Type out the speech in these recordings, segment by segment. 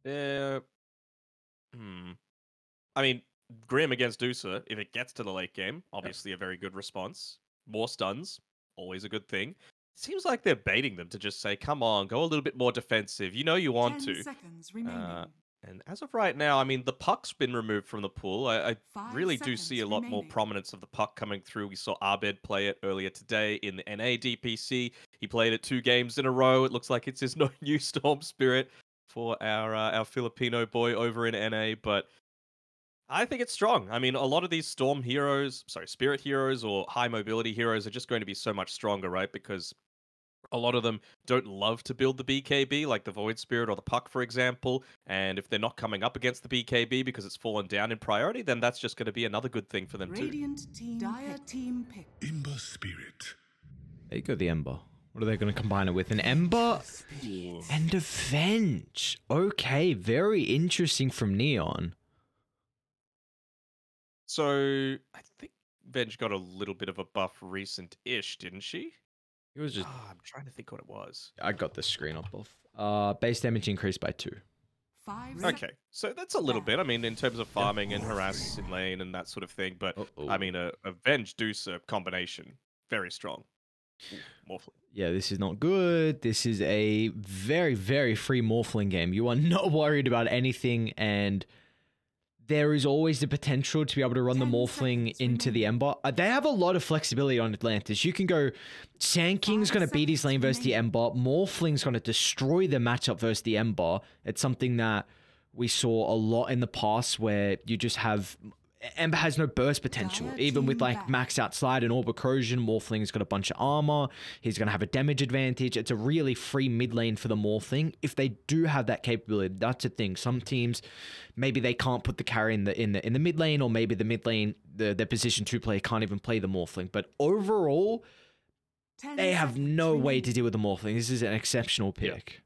Uh, hmm. I mean, Grim against Dusa, if it gets to the late game, obviously a very good response. More stuns, always a good thing. Seems like they're baiting them to just say, come on, go a little bit more defensive. You know you want 10 to. seconds remaining. And as of right now, I mean, the puck's been removed from the pool. I 5 really do see a seconds lot more remaining. prominence of the puck coming through. We saw Abed play it earlier today in the NA DPC. He played it 2 games in a row. It looks like it's his new Storm Spirit for our Filipino boy over in NA. But I think it's strong. I mean, a lot of these Spirit heroes or high mobility heroes are just going to be so much stronger, right? Because a lot of them don't love to build the BKB, like the Void Spirit or the Puck, for example. And if they're not coming up against the BKB because it's fallen down in priority, then that's just going to be another good thing for them too. Radiant team Dire team pick. Ember Spirit. There you go, the Ember. What are they going to combine it with? An Ember and a Venge. Okay, very interesting from Neon. So I think Venge got a little bit of a buff recent-ish, didn't she? It was just... I'm trying to think what it was. I got the screen up of. Base damage increased by 2. Okay, so that's a little bit. I mean, in terms of farming and harass in lane and that sort of thing. But I mean, a Venge Deucer combination, very strong. Morphling. Yeah, this is not good. This is a very, very free Morphling game. You are not worried about anything, and there is always the potential to be able to run the Morphling into the Ember. They have a lot of flexibility on Atlantis. You can go, Sand King's going to beat his lane versus the Ember. Morphling's going to destroy the matchup versus the Ember. It's something that we saw a lot in the past where you just have... Ember has no burst potential. Even with like maxed out slide and orb corrosion, Morphling's got a bunch of armor. He's going to have a damage advantage. It's a really free mid lane for the Morphling. If they do have that capability, that's a thing. Some teams, maybe they can't put the carry in the mid lane, or maybe the mid lane, their position 2 player can't even play the Morphling. But overall, they have no way to deal with the Morphling. This is an exceptional pick.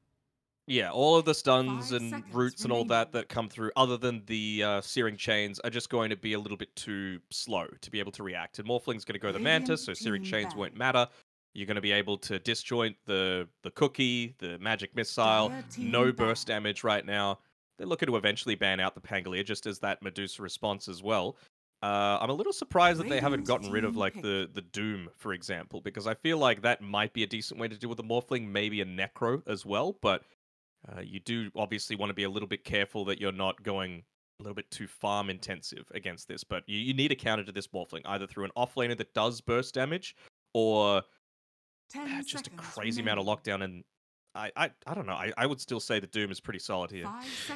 Yeah, all of the stuns and roots and all that come through, other than the Searing Chains, are just going to be a little bit too slow to be able to react. And Morphling's going to go the Mantis, so Searing Chains won't matter. You're going to be able to disjoint the Cookie, the Magic Missile, no burst damage right now. They're looking to eventually ban out the Pangolier, just as that Medusa response as well. I'm a little surprised that they haven't gotten rid of like the Doom, for example, because I feel like that might be a decent way to deal with the Morphling, maybe a Necro as well, but... you do obviously want to be a little bit careful that you're not going a little bit too farm intensive against this, but you need a counter to this Morphling, either through an offlaner that does burst damage, or just a crazy amount of lockdown. And I don't know, I would still say the Doom is pretty solid here.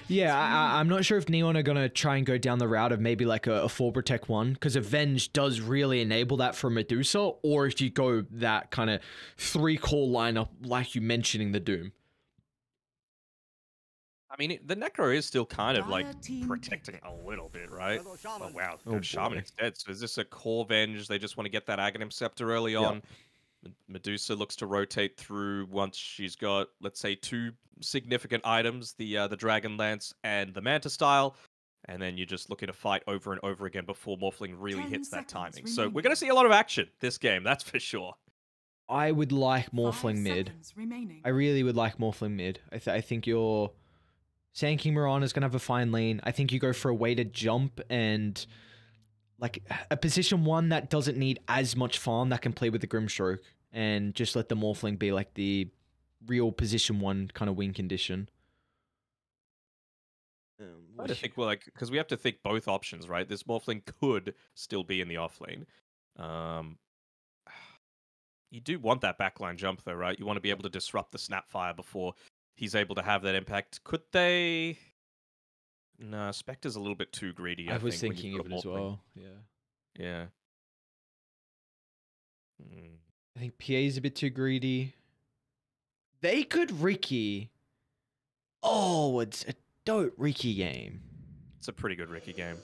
Yeah, I'm not sure if Neon are going to try and go down the route of maybe like a 4 Protect 1, because Avenge does really enable that for Medusa, or if you go that kind of 3-core lineup like you mentioning the Doom. I mean, the Necro is still kind of like protecting a little bit, right? Oh, wow. Shaman instead. So is this a core Venge? They just want to get that Aghanim Scepter early on. Medusa looks to rotate through once she's got, let's say, 2 significant items, the Dragon Lance and the Manta Style. And then you're just looking to fight over and over again before Morphling really hits that timing. So we're going to see a lot of action this game, that's for sure. I would like Morphling mid. I really would like Morphling mid. I think you're... Sand King Mirana's going to have a fine lane. I think you go for a weighted jump and like a position 1 that doesn't need as much farm that can play with the Grimstroke, and just let the Morphling be like the real position 1 kind of win condition. I think, well, like, because we have to think both options, right? This Morphling could still be in the offlane. You do want that backline jump though, right? You want to be able to disrupt the Snapfire before he's able to have that impact. Could they? No, Spectre's a little bit too greedy. I was thinking of it as well. Yeah. I think PA's a bit too greedy. They could Ricky. Oh, it's a dope Ricky game. It's a pretty good Ricky game.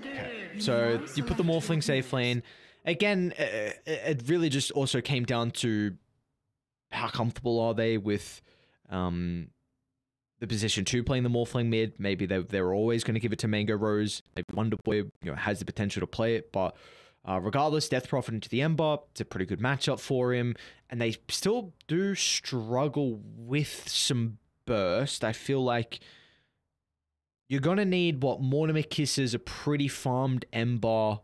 Okay. So you put the Morphling safe lane. Again, it really just also came down to how comfortable are they with the position 2 playing the Morphling mid. Maybe they're always going to give it to Mango Rose. Maybe Wonderboy has the potential to play it, but regardless, Death Prophet into the Ember, it's a pretty good matchup for him, and they still do struggle with some burst. I feel like you're going to need what Mortimer Kisses a pretty farmed Ember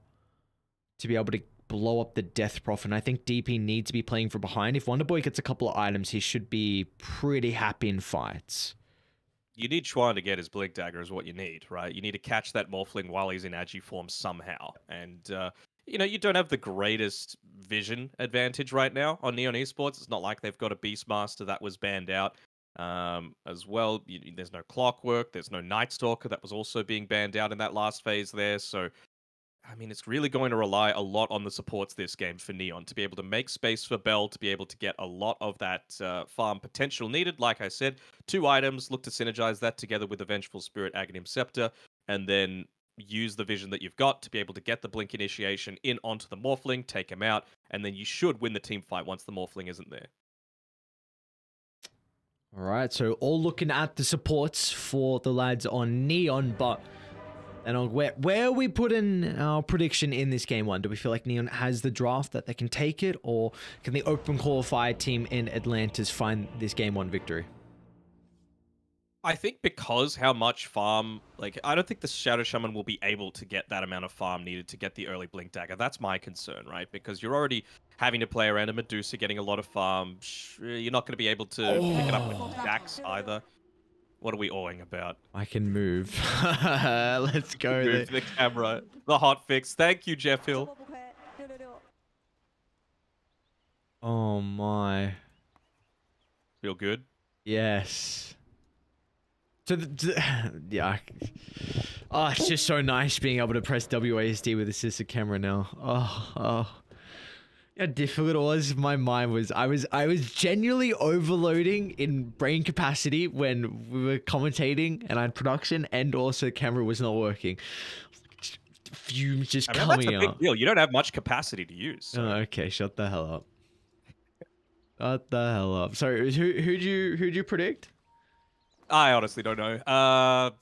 to be able to blow up the Death Prophet. And I think DP needs to be playing from behind. If Wonderboy gets a couple of items, he should be pretty happy in fights. You need Chuan to get his Blink Dagger is what you need, right? You need to catch that Morphling while he's in Agi form somehow. And, you know, you don't have the greatest vision advantage right now on Neon Esports. It's not like they've got a Beastmaster that was banned out. As well, there's no Clockwork, there's no Night Stalker that was also being banned out in that last phase there. So, I mean, it's really going to rely a lot on the supports this game for Neon to be able to make space for Bell, to be able to get a lot of that farm potential needed. Like I said, 2 items, look to synergize that together with the Vengeful Spirit Aghanim Scepter, and then use the vision that you've got to be able to get the Blink Initiation in onto the Morphling, take him out, and then you should win the team fight once the Morphling isn't there. All right, so all looking at the supports for the lads on Neon, but and where are we putting our prediction in this game one? Do we feel like Neon has the draft that they can take it, or can the open qualified team in Atlantis find this game one victory? I think because how much farm, like, I don't think the Shadow Shaman will be able to get that amount of farm needed to get the early Blink Dagger. That's my concern, right? Because you're already having to play around a Medusa getting a lot of farm. You're not going to be able to pick it up with Dax either. What are we awing about? I can move. Let's go. Move the camera. The hot fix. Thank you, Jeff Hill. Oh my. Feel good? Yes. Yeah. Oh, it's just so nice being able to press WASD with assisted camera now. Oh. How difficult it was. My mind was, I was genuinely overloading in brain capacity when we were commentating and I had production, and also camera was not working. Fumes just coming that's a big deal. You don't have much capacity to use. So. Oh, okay, shut the hell up. Shut the hell up. Sorry, who'd you predict? I honestly don't know.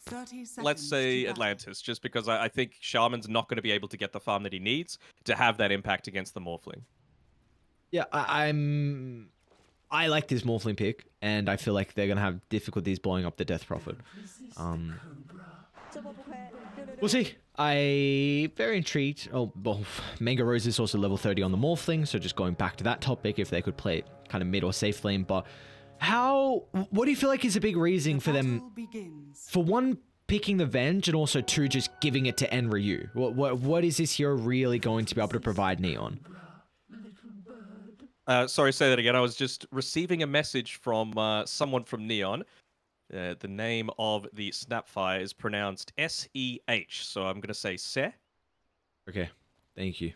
30 Let's say Atlantis, just because I think Shaman's not going to be able to get the farm that he needs to have that impact against the Morphling. Yeah, I like this Morphling pick, and I feel like they're gonna have difficulties blowing up the Death Prophet. We'll see. I very intrigued. Oh, well, Manga Rose is also level 30 on the Morphling, so just going back to that topic, if they could play it kind of mid or safe lane. But what do you feel like is a big reason for them, for one, picking the Venge, and also 2, just giving it to Enryu? What is this hero really going to be able to provide Neon? Sorry, say that again. I was just receiving a message from someone from Neon. The name of the Snapfire is pronounced S-E-H, so I'm going to say Se. Okay, thank you.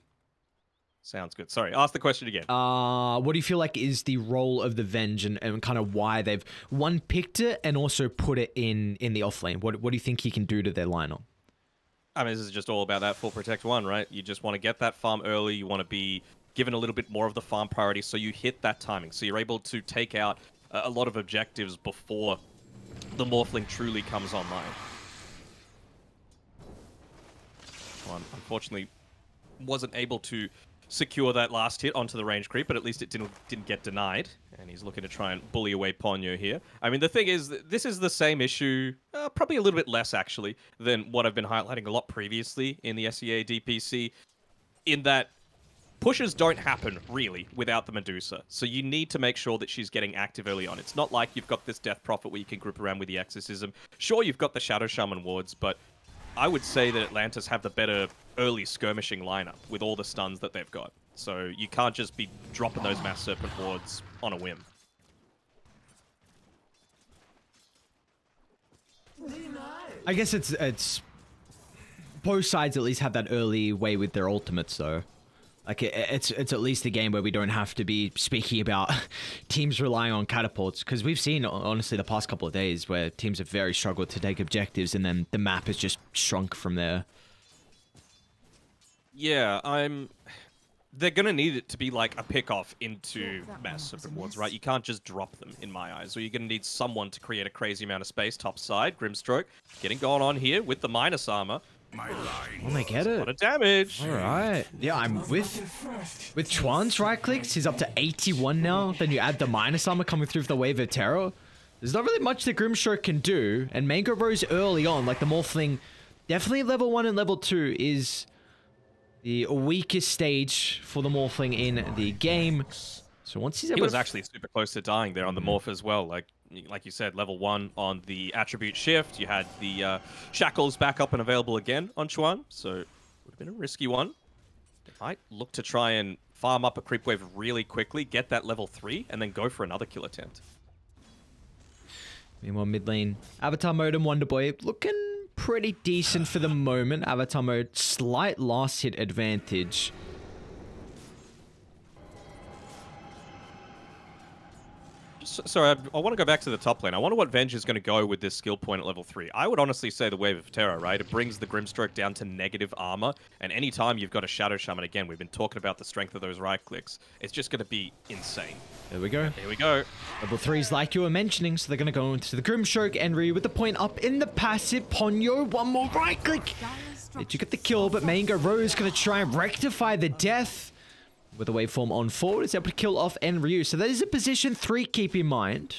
Sounds good. Sorry, ask the question again. What do you feel like is the role of the Venge, and kind of why they've, one, picked it and also put it in the offlane? What do you think he can do to their lineup? I mean, this is just all about that full protect 1, right? You just want to get that farm early. You want to be given a little bit more of the farm priority, so you hit that timing. So you're able to take out a lot of objectives before the Morphling truly comes online. Unfortunately, wasn't able to secure that last hit onto the range creep, but at least it didn't get denied. And he's looking to try and bully away Ponyo here. I mean, the thing is, this is the same issue, probably a little bit less actually, than what I've been highlighting a lot previously in the SEA DPC, in that pushes don't happen, really, without the Medusa. So you need to make sure that she's getting active early on. It's not like you've got this Death Prophet where you can group around with the Exorcism. Sure, you've got the Shadow Shaman wards, but I would say that Atlantis have the better early skirmishing lineup with all the stuns that they've got. So you can't just be dropping those Mass Serpent wards on a whim. I guess it's both sides at least have that early way with their ultimates, though. Like, it's at least a game where we don't have to be speaking about teams relying on catapults, because we've seen, honestly, the past couple of days where teams have very struggled to take objectives, and then the map has just shrunk from there. Yeah, they're going to need it to be like a pick-off into Mass Serpent wards, right? You can't just drop them, in my eyes. So you're going to need someone to create a crazy amount of space top side. Grimstroke getting going on here with the minus armor. Oh, they get it. A lot of damage. All right. Yeah, I'm with Chuan's right clicks. He's up to 81 now. Then you add the minus armor coming through for the Wave of Terror. There's not really much the Grimstroke can do, and Mango Rose early on, like the Morphling, definitely level 1 and level 2 is the weakest stage for the Morphling in the game. So once he's able He was actually super close to dying there on the Morph as well. Like you said, level 1 on the attribute shift. You had the shackles back up and available again on Chuan, so it would have been a risky one. They might look to try and farm up a creep wave really quickly, get that level 3, and then go for another kill attempt. Meanwhile, mid lane, Avatar Mode and Wonderboy looking pretty decent for the moment. Avatar Mode, slight last hit advantage. Sorry, I want to go back to the top lane. I wonder what Venge is going to go with this skill point at level 3. I would honestly say the Wave of Terror, right? It brings the Grimstroke down to negative armor, and anytime you've got a Shadow Shaman, again, we've been talking about the strength of those right clicks, it's just going to be insane. There we go. Here we go. Level 3s like you were mentioning, so they're going to go into the Grimstroke. Enry with the point up in the passive. Ponyo, one more right click. Did you get the kill, but Mango Rose going to try and rectify the death. With a waveform on forward, is able to kill off Enryu. So that is a position 3, keep in mind.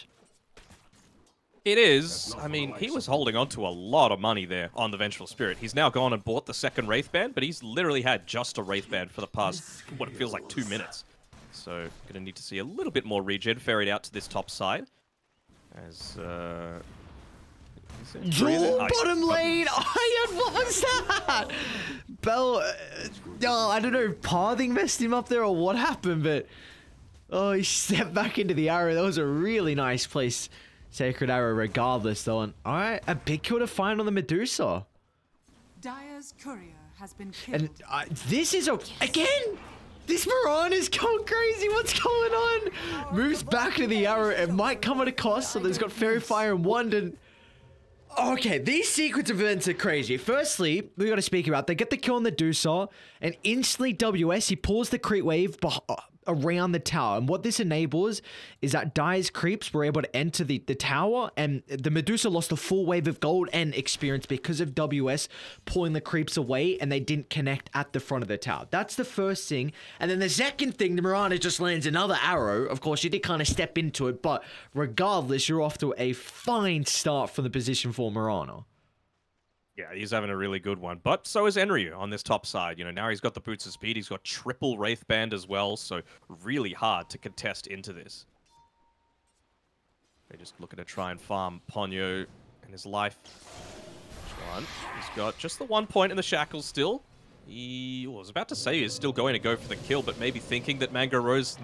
It is. I mean, he was holding on to a lot of money there on the Vengeful Spirit. He's now gone and bought the second Wraith Band, but he's literally had just a Wraith Band for the past, what it feels like, 2 minutes. So, going to need to see a little bit more regen ferried out to this top side. As, bottom lane! Iron, what was that? Bell, I don't know if Pathing messed him up there or what happened, but... Oh, he stepped back into the arrow. That was a really nice place. Sacred Arrow regardless, though. And, alright, a big kill to find on the Medusa. Dire's courier has been killed. And this is a... Again! This Mirana's going crazy. What's going on? Moves back to the arrow. It might come at a cost, so there's got Fairy Fire and Wand and... Okay, these sequence of events are crazy. Firstly, we got to speak about, they get the kill on the Dusar, and instantly WS, he pulls the creep wave around the tower. And what this enables is that Dire's creeps were able to enter the tower, and the Medusa lost a full wave of gold and experience because of WS pulling the creeps away, and they didn't connect at the front of the tower. That's the first thing. And then the second thing, the Mirana just lands another arrow. Of course, you did kind of step into it, but regardless, you're off to a fine start from the position for Mirana. Yeah, he's having a really good one. But so is Enryu on this top side. You know, now he's got the Boots of Speed. He's got triple Wraith Band as well. So really hard to contest into this. They're just looking to try and farm Ponyo and his life. He's got just the 1 point in the shackles still. He was about to say he's still going to go for the kill, but maybe thinking that Mango Rose,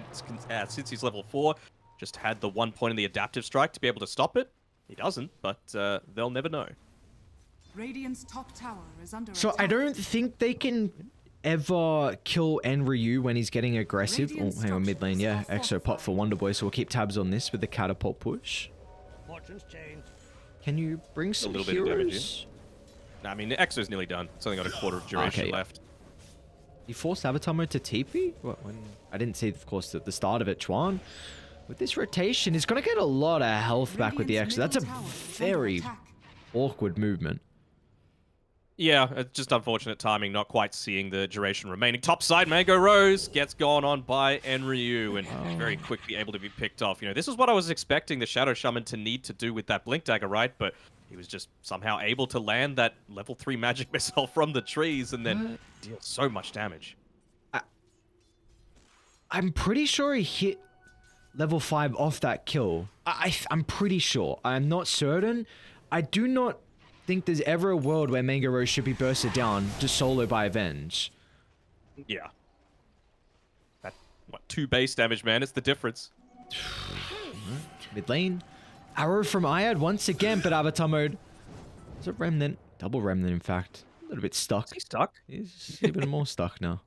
since he's level 4, just had the 1 point in the adaptive strike to be able to stop it. He doesn't, but they'll never know. Radiant's top tower is under So attack. I don't think they can ever kill Enryu when he's getting aggressive. Oh, hang on, mid lane, yeah. Exo pop for Wonderboy, so we'll keep tabs on this with the catapult push. Can you bring some little bit of damage heroes? Nah, I mean, the Exo's nearly done. It's only got a quarter of duration Okay. left. He forced Avatar Mode to TP? What, when I didn't see, of course, at the start of it, Chuan. With this rotation, he's going to get a lot of health back with the Exo. That's a very awkward movement. Yeah, it's just unfortunate timing, not quite seeing the duration remaining. Top side, Mango Rose gets gone on by Enryu and very quickly able to be picked off. You know, this is what I was expecting the Shadow Shaman to need to do with that Blink Dagger, right? But he was just somehow able to land that level 3 magic missile from the trees and then deal so much damage. I'm pretty sure he hit level 5 off that kill. I'm pretty sure. I'm not certain. I do not think there's ever a world where Mango Rose should be bursted down just solo by Avenge. Yeah. That, what, 2 base damage, man? It's the difference. Mid lane. Arrow from Ayad once again, but Avatar Mode. It's a Remnant. Double Remnant, in fact. A little bit stuck. Is he stuck? He's even more stuck now.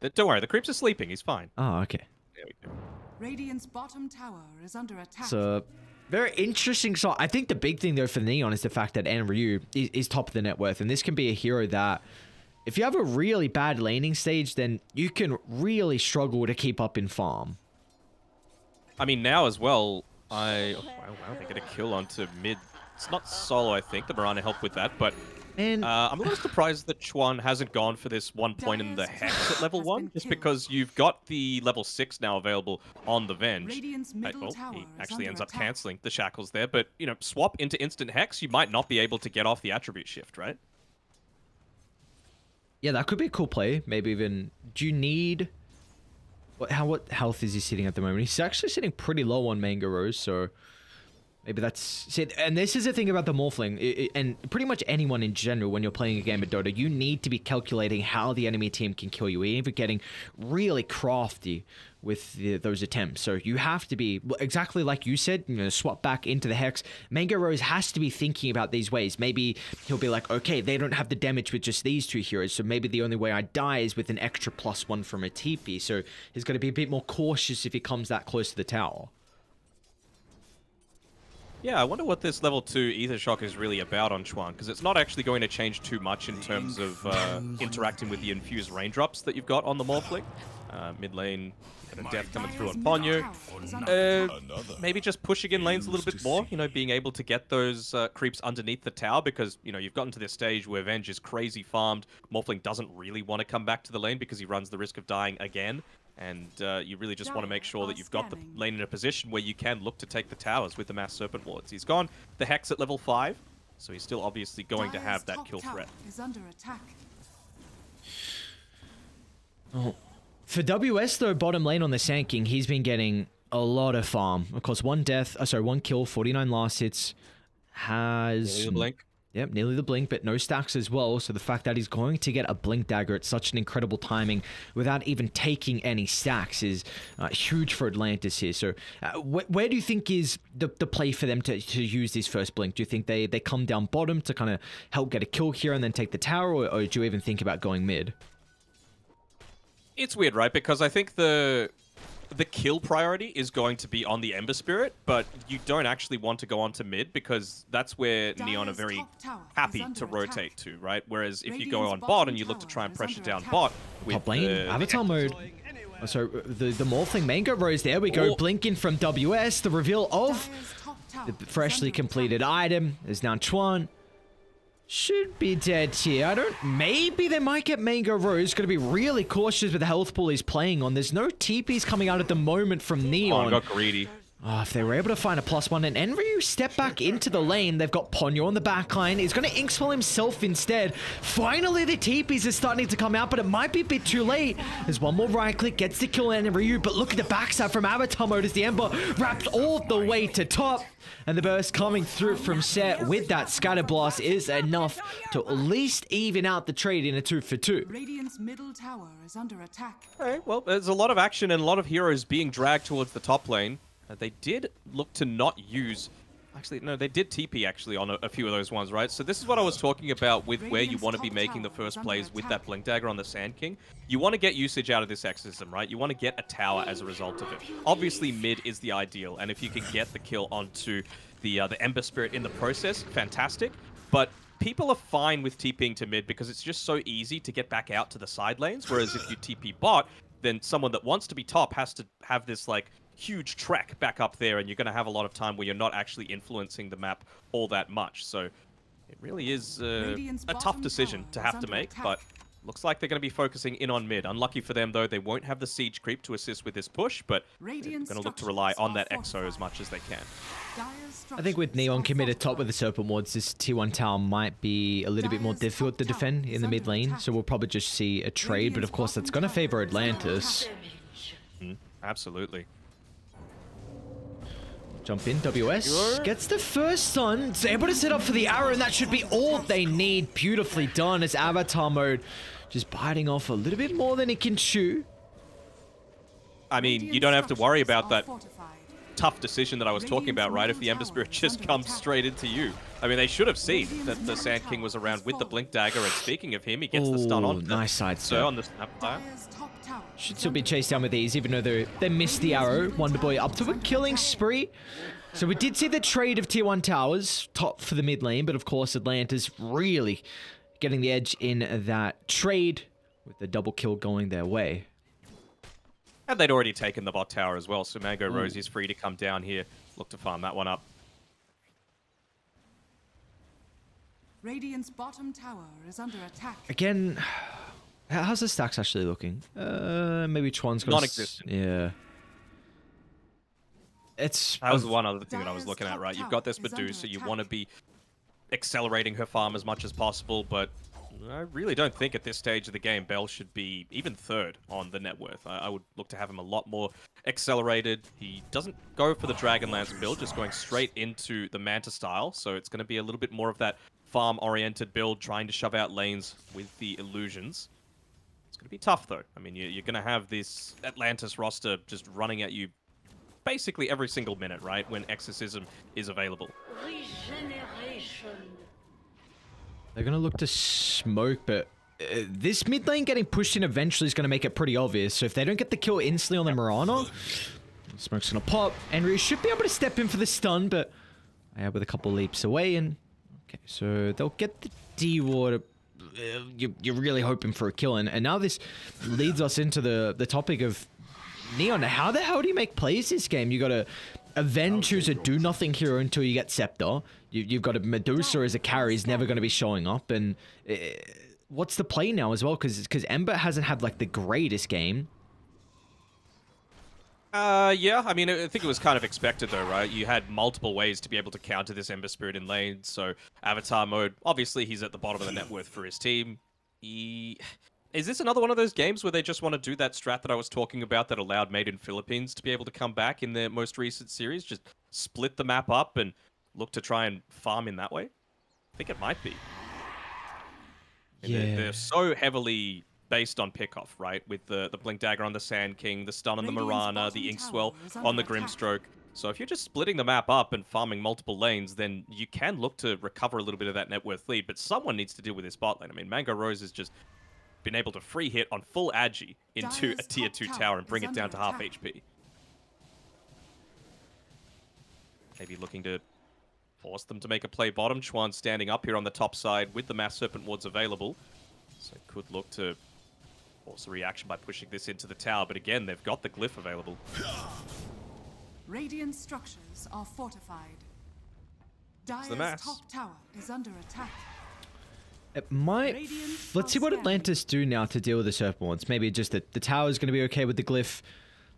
Don't worry, the creeps are sleeping. He's fine. Oh, okay. There we go. Radiant's bottom tower is under attack. So, very interesting. So, I think the big thing, though, for Neon is the fact that Enryu is top of the net worth. And this can be a hero that, if you have a really bad laning stage, then you can really struggle to keep up in farm. I mean, now as well, wow, they get a kill onto mid. It's not solo, I think. The Mirana helped with that, but And I'm a little surprised that Chuan hasn't gone for this 1 point in the Hex at level 1, just because you've got the level 6 now available on the Venge. Radiant's middle Well, tower he is actually under ends up attack. cancelling the shackles there, but, you know, swap into instant Hex, you might not be able to get off the attribute shift, right? yeah, that could be a cool play. Maybe even... Do you need... What health is he sitting at the moment? He's actually sitting pretty low on Mango Rose, so... Maybe that's... See, and this is the thing about the Morphling, and pretty much anyone in general when you're playing a game of Dota, you need to be calculating how the enemy team can kill you, even getting really crafty with those attempts. So you have to be, exactly like you said, you know, swap back into the Hex. Mango Rose has to be thinking about these ways. Maybe he'll be like, okay, they don't have the damage with just these two heroes, so maybe the only way I die is with an extra +1 from a TP. So he's got to be a bit more cautious if he comes that close to the tower. Yeah, I wonder what this level 2 Ether Shock is really about on Chuan, because it's not actually going to change too much in terms of interacting with the infused raindrops that you've got on the Morphling. Mid lane, a death coming through on Ponyo. Maybe just pushing in lanes a little bit more, you know, being able to get those creeps underneath the tower, because, you know, you've gotten to this stage where Venge is crazy farmed. Morphling doesn't really want to come back to the lane because he runs the risk of dying again. And you really just want to make sure that you've got the lane in a position where you can look to take the towers with the Mass Serpent Wards. He's gone the Hex at level 5, so he's still obviously going to have that kill threat. Is under attack. Oh. For WS though, bottom lane on the Sand King, he's been getting a lot of farm. Of course, one kill, 49 last hits. Has... Nearly the blink. Yep, nearly the blink, but no stacks as well. So the fact that he's going to get a blink dagger at such an incredible timing without even taking any stacks is huge for Atlantis here. So where do you think is the play for them to use this first blink? Do you think they come down bottom to kind of help get a kill here and then take the tower, or do you even think about going mid? It's weird, right? Because I think the kill priority is going to be on the Ember Spirit, but you don't actually want to go on to mid because that's where Neon are very happy to rotate to, right? Whereas if you go on bot and you look to try and pressure down bot with top lane, Avatar mode. So the Morphling Mango Rose, there we go, blinking from WS, the reveal of the freshly completed item is now Chuan. Should be dead here. Maybe they might get Mango Rose. Going to be really cautious with the health pool he's playing on. There's no TPs coming out at the moment from Neon. Oh, got greedy. Oh, if they were able to find a +1 and Enryu step back into the lane, they've got Ponyo on the backline. He's going to Inkswell himself instead. Finally, the TPs are starting to come out, but it might be a bit too late. There's one more right click, gets to kill Enryu, but look at the backside from Avatar mode as the Ember wraps all the way to top. And the burst coming through from Set with that Scatter Blast is enough to at least even out the trade in a 2-for-2. Radiant's middle tower is under attack. Okay, well, there's a lot of action and a lot of heroes being dragged towards the top lane. They did look to not use... Actually, no, they did TP actually on a few of those ones, right? So this is what I was talking about with where you want to be making the first plays with that Blink Dagger on the Sand King. You want to get usage out of this exorcism, right? You want to get a tower as a result of it. Obviously, mid is the ideal, and if you can get the kill onto the Ember Spirit in the process, fantastic. But people are fine with TPing to mid because it's just so easy to get back out to the side lanes, whereas if you TP bot, then someone that wants to be top has to have this, like, huge trek back up there, and you're going to have a lot of time where you're not actually influencing the map all that much. So it really is a tough decision to have to make, but looks like they're going to be focusing in on mid. Unlucky for them, though, they won't have the siege creep to assist with this push, but they're going to look to rely on that EXO as much as they can. I think with Neon committed top with the Serpent Wards, this T1 tower might be a little bit more difficult to defend in the mid lane, so we'll probably just see a trade, but of course that's going to favor Atlantis. Absolutely. Jump in, WS gets the first stun. It's able to set up for the arrow, and that should be all they need. Beautifully done as Avatar mode just biting off a little bit more than it can chew. I mean, you don't have to worry about that tough decision that I was talking about, right? If the Ember Spirit just comes straight into you. I mean, they should have seen that the Sand King was around with the Blink Dagger, and speaking of him, he gets the stun on. Nice side so on the snap fire. Should still be chased down with ease, even though they missed the arrow. Wonderboy up to a killing spree. So we did see the trade of tier 1 towers, top for the mid lane, but of course Atlantis really getting the edge in that trade with the double kill going their way. And they'd already taken the bot tower as well, so Mango Rose is free to come down here, look to farm that one up. Radiant's bottom tower is under attack. Again, how's the stacks actually looking? Maybe Chuan's got Non-existent. Yeah. It's That was one other thing that I was looking at, right? You've got this Medusa, you want to be accelerating her farm as much as possible, but I really don't think at this stage of the game Bell should be even third on the net worth. I would look to have him a lot more accelerated. He doesnn't go for the Dragonlance build, just going straight into the Manta style, so it's going to be a little bit more of that farm-oriented build, trying to shove out lanes with the illusions. It's going to be tough, though. I mean, you're going to have this Atlantis roster just running at you basically every single minute, right, when Exorcism is available. They're going to look to smoke, but this mid lane getting pushed in eventually is going to make it pretty obvious. So if they don't get the kill instantly on the Mirana, smoke's going to pop. Enryu should be able to step in for the stun, but with a couple leaps away. And okay, so they'll get the D-Ward. You're really hoping for a kill. And now this leads us into the topic of Neon. How the hell do you make plays this game? You got to Avenge, who's a do-nothing hero until you get Scepter. You've got a Medusa as a carry, is never going to be showing up. And what's the play now as well? Because Ember hasn't had like the greatest game. Yeah, I mean, I think it was kind of expected though, right? You had multiple ways to be able to counter this Ember Spirit in lane. So Avatar mode, obviously he's at the bottom of the net worth for his team. Is this another one of those games where they just want to do that strat that I was talking about that allowed Made in Philippines to be able to come back in their most recent series? Just split the map up and look to try and farm in that way? I think it might be. Yeah. They're so heavily based on pickoff, right? With the Blink Dagger on the Sand King, the stun on the Mirana, the Inkswell on the Grimstroke. So if you're just splitting the map up and farming multiple lanes, then you can look to recover a little bit of that net worth lead, but someone needs to deal with this bot lane. I mean, Mango Rose has just been able to free hit on full Agi into a tier 2 tower and bring it down to half HP. Maybe looking to force them to make a play bottom. Chuan standing up here on the top side with the Mass Serpent wards available. So could look to force a reaction by pushing this into the tower, but again, they've got the glyph available. Radiant structures are fortified. the Dire's mass. top tower is under attack. It might. Let's see what Atlantis do now to deal with the Serpent Wards. Maybe just that the tower is going to be okay with the glyph.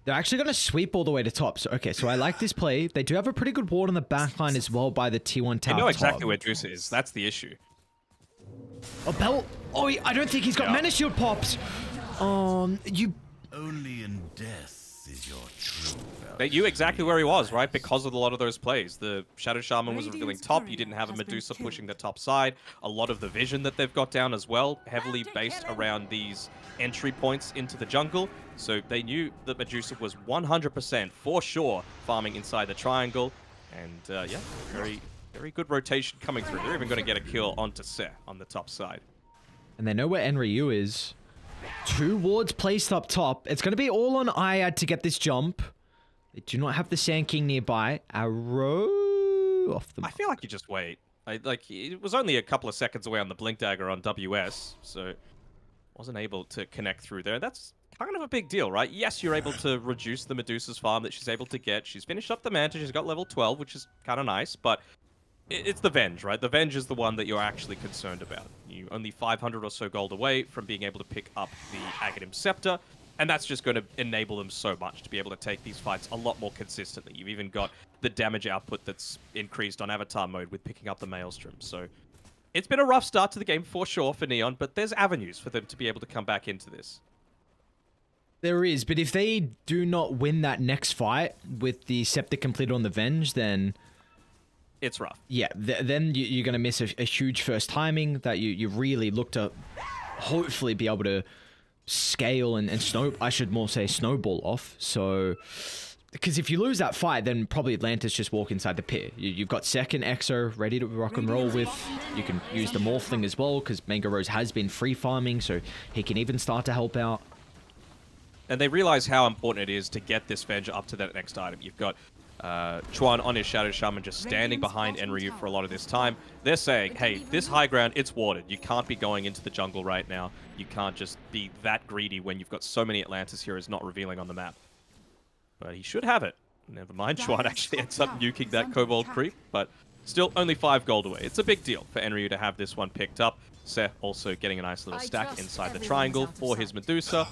They're actually going to sweep all the way to top. So, okay, so I like this play. They do have a pretty good ward on the backline as well by the T1 tower. They know exactly top. where Juice is. That's the issue. Oh, Bell. Oh, I don't think he's got Mana Shield pops. You. Only in death is your true value. They knew exactly where he was, right? Because of a lot of those plays. The Shadow Shaman was revealing top. You didn't have a Medusa pushing the top side. A lot of the vision that they've got down as well, heavily based around these entry points into the jungle. So they knew that Medusa was 100% for sure farming inside the triangle. And yeah, very good rotation coming through. They're even going to get a kill onto Se on the top side. And they know where Enryu is. 2 wards placed up top. It's going to be all on Iad to get this jump. They do not have the Sand King nearby. Arrow off the... I feel like you just wait. It was only a couple of seconds away on the Blink Dagger on WS, so wasn't able to connect through there. That's kind of a big deal, right? Yes, you're able to reduce the Medusa's farm that she's able to get. She's finished up the Manta. She's got level 12, which is kind of nice, but it's the Venge, right? The Venge is the one that you're actually concerned about. You're only 500 or so gold away from being able to pick up the Aghanim Scepter, and that's just going to enable them so much to be able to take these fights a lot more consistently. You've even got the damage output that's increased on Avatar mode with picking up the Maelstrom. So it's been a rough start to the game for sure for Neon, but there's avenues for them to be able to come back into this. There is, but if they do not win that next fight with the Scepter completed on the Venge, then... It's rough. Yeah, then you're going to miss a huge first timing that you really look to hopefully be able to scale and I should more say snowball off. So, because if you lose that fight, then probably Atlantis just walk inside the pit. You've got second Exo ready to rock and roll with. You can use the Morphling as well, because Mango Rose has been free farming, so he can even start to help out. And they realize how important it is to get this Venge up to that next item. You've got Chuan on his Shadow Shaman just standing behind Enryu for a lot of this time. They're saying, hey, this high ground, it's warded. You can't be going into the jungle right now. You can't just be that greedy when you've got so many Atlantis heroes not revealing on the map. But he should have it. Never mind, Chuan actually ends up nuking that Kobold Creep, but Still, only 5 gold away. It's a big deal for Enryu to have this one picked up. Seth also getting a nice little stack inside the triangle for his Medusa.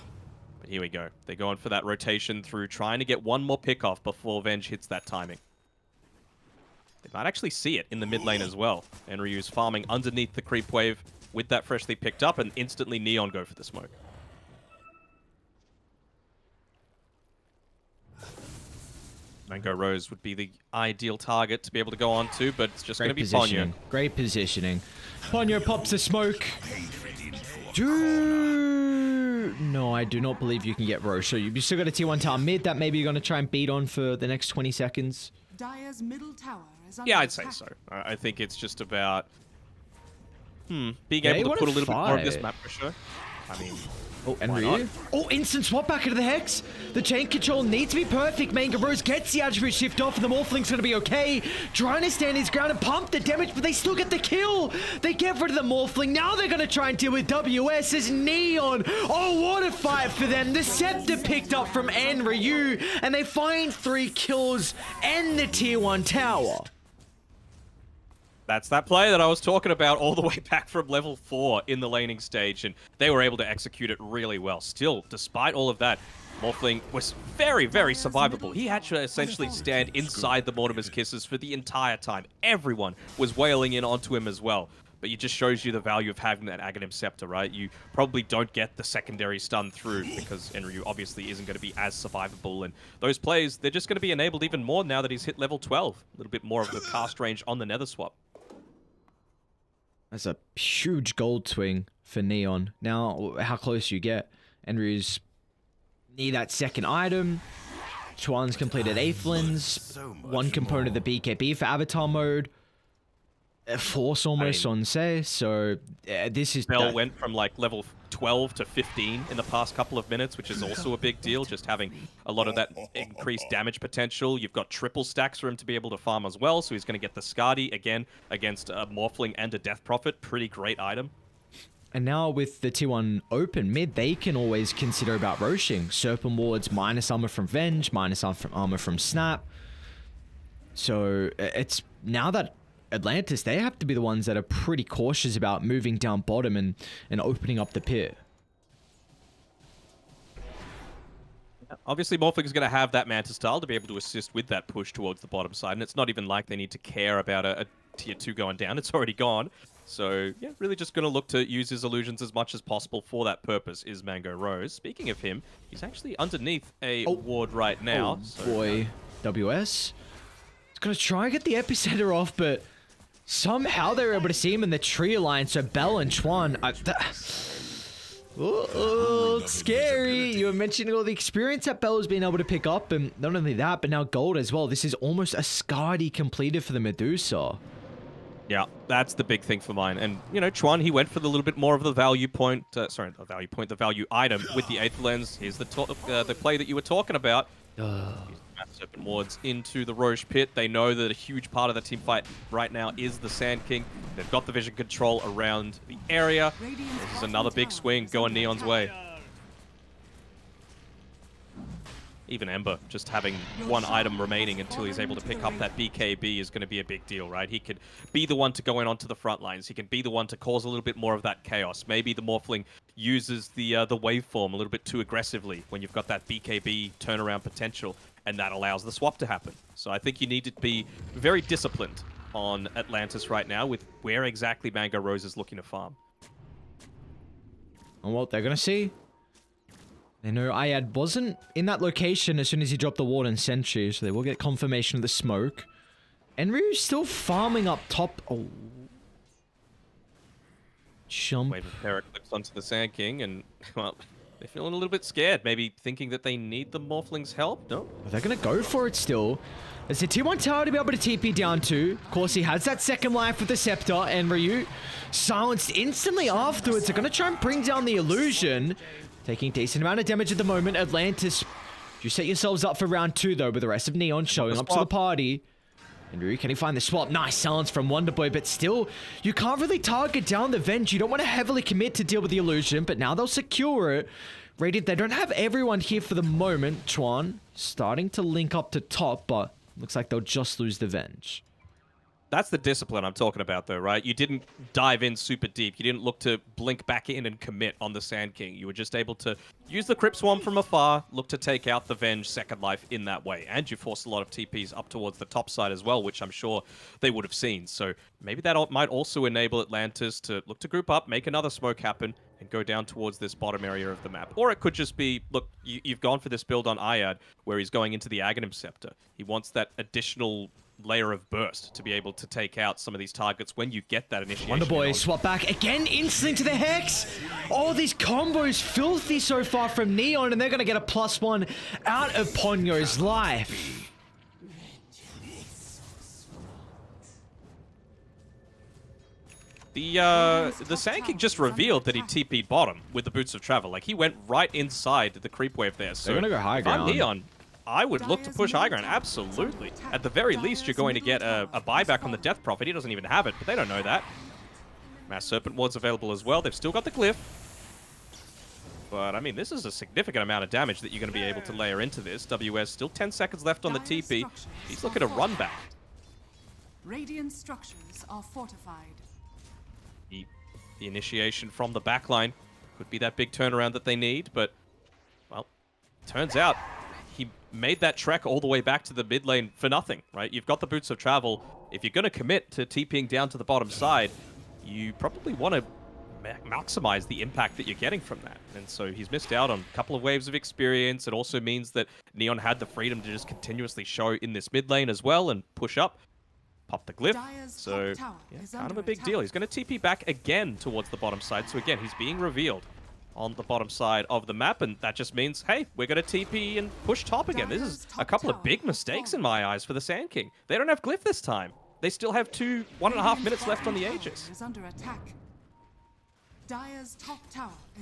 But here we go. They're going for that rotation through, trying to get one more pick off before Venge hits that timing. They might actually see it in the mid lane as well. Enryu's farming underneath the creep wave with that freshly picked up, and instantly Neon go for the smoke. Mango Rose would be the ideal target to be able to go on to, but it's just going to be Ponyo. Great positioning. Ponyo pops the smoke. No, I do not believe you can get Rose. So you've still got a T1 tower mid that maybe you're going to try and beat on for the next 20 seconds. Dire's middle tower is under Yeah, I'd say attack. so. I think it's just about being able to put a little bit more of this map pressure. I mean, oh, and Ryu. Oh, instant swap back into the Hex. The chain control needs to be perfect. Mango Rose gets the attribute shift off, and the Morphling's going to be okay. Trying to stand his ground and pump the damage, but they still get the kill. They get rid of the Morphling. Now they're going to try and deal with WS as Neon. Oh, what a fight for them. The Scepter picked up from Ryu, and they find 3 kills and the tier 1 tower. That's that play that I was talking about all the way back from level 4 in the laning stage, and they were able to execute it really well. Still, despite all of that, Morphling was very, very survivable. He had to essentially stand inside the Mortimer's Kisses for the entire time. Everyone was wailing in onto him as well. But it just shows you the value of having that Aghanim Scepter, right? You probably don't get the secondary stun through because Enryu obviously isn't going to be as survivable. And those plays, they're just going to be enabled even more now that he's hit level 12. A little bit more of the cast range on the Nether Swap. That's a huge gold swing for Neon. Now, how close you get? Enryu's need that second item. Chuan's completed Aethelins. One component of the BKB for Avatar mode. Force almost on say. So, this is... Bell went from like level 12 to 15 in the past couple of minutes, which is also a big deal, just having a lot of that increased damage potential. You've got triple stacks for him to be able to farm as well, so he's going to get the Skadi again against a Morphling and a Death Prophet. Pretty great item. And now with the T1 open mid, they can always consider about roshing. Serpent Wards, minus armor from Venge, minus armor from Snap. So it's now that Atlantis, they have to be the ones that are pretty cautious about moving down bottom and opening up the pit. Obviously, Morphling's going to have that Manta style to be able to assist with that push towards the bottom side, and it's not even like they need to care about a tier 2 going down. It's already gone. So, yeah, really just going to look to use his illusions as much as possible for that purpose is Mango Rose. Speaking of him, he's actually underneath a ward right now. Oh, so, boy. WS. He's going to try and get the epicenter off, but somehow they were able to see him in the tree line. So Bell and Chuan... Oh, it's scary. You were mentioning all the experience that Bell has been able to pick up, and not only that, but now gold as well. This is almost a Skadi completed for the Medusa. Yeah, that's the big thing for mine. And, you know, Chuan, he went for the little bit more of the value point, the value item with the Eighth Lens. Here's the play that you were talking about. Serpent Wards into the Roche pit. They know that a huge part of the team fight right now is the Sand King. They've got the vision control around the area. This is another big swing going Neon's way. Even Ember, just having one item remaining until he's able to pick up that BKB is going to be a big deal, right? He could be the one to go in onto the front lines. He can be the one to cause a little bit more of that chaos. Maybe the Morphling uses the waveform a little bit too aggressively when you've got that BKB turnaround potential, and that allows the swap to happen. So I think you need to be very disciplined on Atlantis right now with where exactly Mango Rose is looking to farm. And what they're going to see... They know Ayad wasn't in that location as soon as he dropped the ward and sentry, so they will get confirmation of the smoke. Enryu's still farming up top. Oh. Jump. Wave of Heraclips onto the Sand King, and, well, they're feeling a little bit scared, maybe thinking that they need the Morphling's help. No? They're going to go for it still. There's a T1 tower to be able to TP down to. Of course, he has that second life with the Scepter, and Ryu silenced instantly afterwards. They're going to try and bring down the illusion. Taking decent amount of damage at the moment. Atlantis, you set yourselves up for round 2, though, with the rest of Neon showing up to the party. And Ryu, can he find the swap? Nice silence from Wonderboy, but still, you can't really target down the Venge. You don't want to heavily commit to deal with the illusion, but now they'll secure it. Radiant, they don't have everyone here for the moment. Chuan starting to link up to top, but looks like they'll just lose the Venge. That's the discipline I'm talking about, though, right? You didn't dive in super deep. You didn't look to blink back in and commit on the Sand King. You were just able to use the Crypt Swarm from afar, look to take out the Venge Second Life in that way. And you forced a lot of TPs up towards the top side as well, which I'm sure they would have seen. So maybe that might also enable Atlantis to look to group up, make another smoke happen, and go down towards this bottom area of the map. Or it could just be, look, you've gone for this build on Ayad, where he's going into the Aghanim Scepter. He wants that additional layer of burst to be able to take out some of these targets when you get that initiation. Wonder Boy swap back again, instantly to the Hex. All these combos filthy so far from Neon, and they're gonna get a +1 out of Ponyo's life. The Sand King just revealed that he TP'd bottom with the Boots of Travel. Like, he went right inside the creep wave there. So they're gonna go high ground. If I'm Neon, I would look to push high ground, absolutely. At the very least, you're going to get a buyback on the Death Prophet. He doesn't even have it, but they don't know that. Mass Serpent Ward's available as well. They've still got the Glyph. But, I mean, this is a significant amount of damage that you're going to be able to layer into this. WS still 10 seconds left on the TP. He's looking to run back. Radiant structures are fortified. The initiation from the backline could be that big turnaround that they need, but, well, turns out he made that trek all the way back to the mid lane for nothing, right? You've got the Boots of Travel. If you're going to commit to TPing down to the bottom side, you probably want to maximize the impact that you're getting from that. And so he's missed out on a couple of waves of experience. It also means that Neon had the freedom to just continuously show in this mid lane as well and push up. Pop the Glyph. So, yeah, kind of a big deal. He's going to TP back again towards the bottom side. So again, he's being revealed on the bottom side of the map, and that just means, hey, we're going to TP and push top again. This is a couple of big mistakes in my eyes for the Sand King. They don't have Glyph this time. They still have 1.5 minutes left on the Aegis.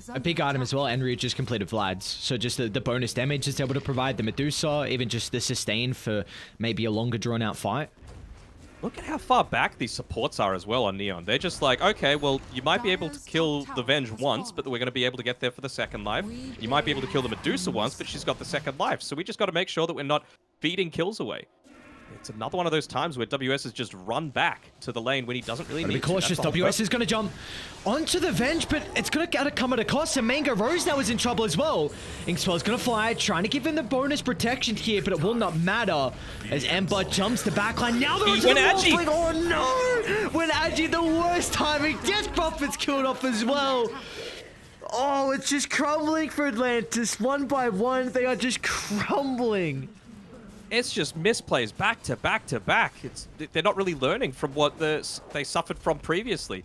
A big item as well, Enryu just completed Vlad's, so just the bonus damage it's able to provide, the Medusa, even just the sustain for maybe a longer drawn out fight. Look at how far back these supports are as well on Neon. They're just like, okay, well, you might be able to kill the Venge once, but we're going to be able to get there for the second life. You might be able to kill the Medusa once, but she's got the second life. So we just got to make sure that we're not feeding kills away. It's another one of those times where WS has just run back to the lane when he doesn't really need to. Be cautious, WS is going to jump onto the Venge, but it's going to come at a cost, and Mango Rose now is in trouble as well. Inkspell's going to fly, trying to give him the bonus protection here, but it will not matter as Ember jumps the backline. Now there's a Morphling. Oh no! When Agi, the worst timing, Death Prophet's killed off as well. Oh, it's just crumbling for Atlantis. One by one, they are just crumbling. It's just misplays back to back to back. They're not really learning from what they suffered from previously.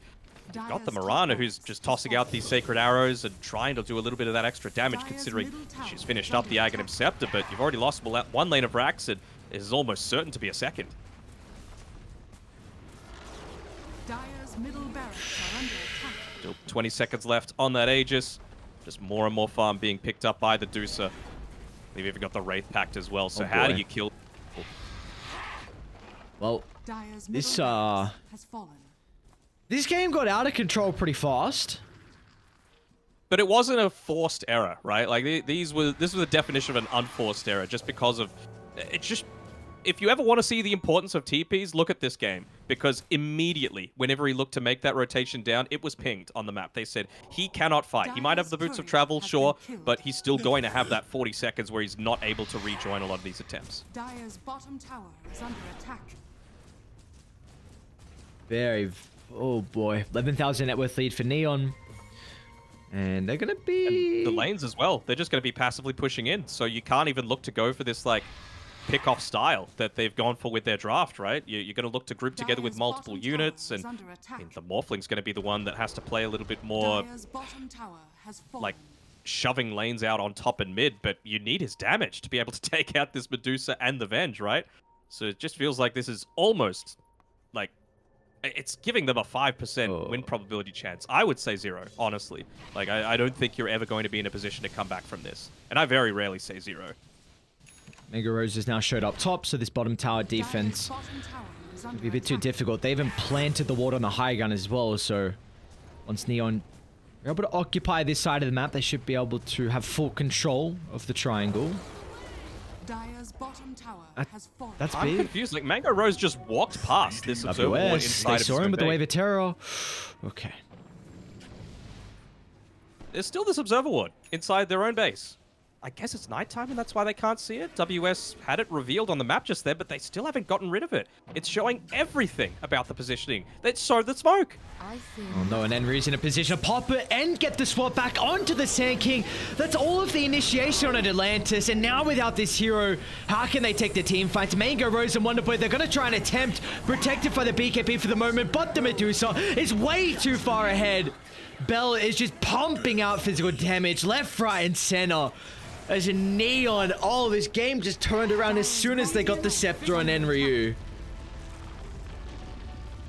You've got the Mirana who's just tossing out these Sacred Arrows and trying to do a little bit of that extra damage considering she's finished up the Aghanim Scepter, but you've already lost one lane of Rax and it is almost certain to be a second. Dire's middle barracks are under attack. Still 20 seconds left on that Aegis. Just more and more farm being picked up by the Dusa. They've even got the Wraith Pact as well, so how do you kill? Well, this game got out of control pretty fast. But it wasn't a forced error, right? Like this was the definition of an unforced error, just because of it's just. If you ever want to see the importance of TPs, look at this game. Because immediately, whenever he looked to make that rotation down, it was pinged on the map. They said, he cannot fight. He might have the Boots of Travel, sure, but he's still going to have that 40 seconds where he's not able to rejoin a lot of these attempts. Dire's bottom tower is under attack. Oh boy, 11,000 net worth lead for Neon. And they're going to be... And the lanes as well. They're just going to be passively pushing in. So you can't even look to go for this, like, pick-off style that they've gone for with their draft, right? You're going to look to group together with multiple units, and the Morphling's going to be the one that has to play a little bit more, like, shoving lanes out on top and mid, but you need his damage to be able to take out this Medusa and the Venge, right? So it just feels like this is almost, like, it's giving them a 5% win probability chance. I would say 0, honestly. Like, I don't think you're ever going to be in a position to come back from this. And I very rarely say 0. Mega Rose has now showed up top, so this bottom tower defense will be a bit too difficult. They even planted the ward on the high gun as well, so once Neon are able to occupy this side of the map, they should be able to have full control of the triangle. Dire's bottom tower has fallen. That's I'm big. confused. Like, Mango Rose just walked past this observable WS. inside They of his saw him own with the base. wave of terror. Okay. There's still this observer ward inside their own base. I guess it's nighttime and that's why they can't see it. WS had it revealed on the map just there, but they still haven't gotten rid of it. It's showing everything about the positioning. They sowed the smoke. Oh no, and Enry's in a position to pop it and get the swap back onto the Sand King. That's all of the initiation on Atlantis, and now without this hero, how can they take the team fights? Mango, Rose, and Wonderboy, they're going to try and attempt, protected by the BKB for the moment, but the Medusa is way too far ahead. Bell is just pumping out physical damage left, right, and center. As a Neon, oh, this game just turned around as soon as they got the Scepter on Enryu.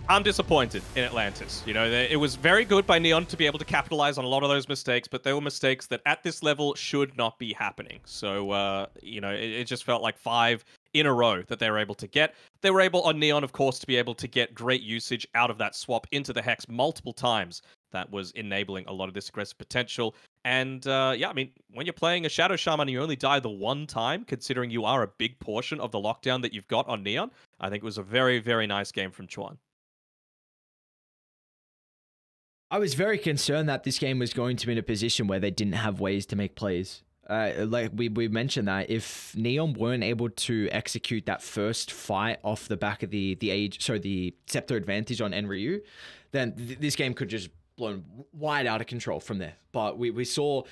I'm disappointed in Atlantis. You know, it was very good by Neon to be able to capitalize on a lot of those mistakes, but they were mistakes that at this level should not be happening. So, you know, it just felt like 5 in a row that they were able to get. They were able on Neon, of course, to be able to get great usage out of that swap into the Hex multiple times. That was enabling a lot of this aggressive potential. And yeah, I mean, when you're playing a Shadow Shaman and you only die the one time, considering you are a big portion of the lockdown that you've got on Neon, I think it was a very, very nice game from Chuan. I was very concerned that this game was going to be in a position where they didn't have ways to make plays. Like we mentioned that if Neon weren't able to execute that first fight off the back of the Scepter advantage on Enryu, then this game could just blown wide out of control from there. But we saw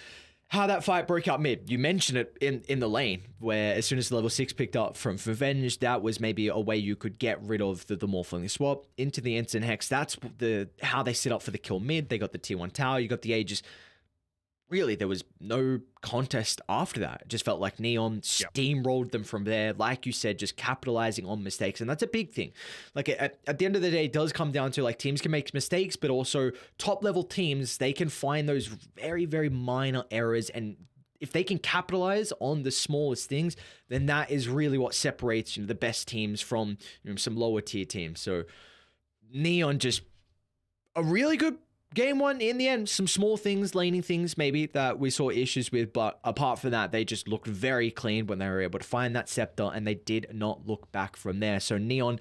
how that fight broke out mid. You mentioned it in the lane, where as soon as the level 6 picked up from Revenge, that was maybe a way you could get rid of the Morphling swap into the Instant Hex. That's how they set up for the kill mid. They got the T1 tower, you got the Aegis. Really, there was no contest after that. It just felt like Neon steamrolled them from there. Like you said, just capitalizing on mistakes. And that's a big thing. Like at the end of the day, it does come down to like teams can make mistakes, but also top level teams, they can find those very, very minor errors. And if they can capitalize on the smallest things, then that is really what separates the best teams from some lower tier teams. So Neon just a really good Game 1, in the end, some small things, laning things maybe that we saw issues with, but apart from that, they just looked very clean when they were able to find that Scepter, and they did not look back from there. So Neon,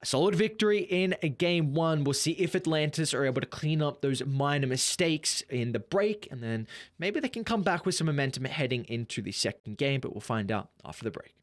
a solid victory in Game 1. We'll see if Atlantis are able to clean up those minor mistakes in the break, and then maybe they can come back with some momentum heading into the second game, but we'll find out after the break.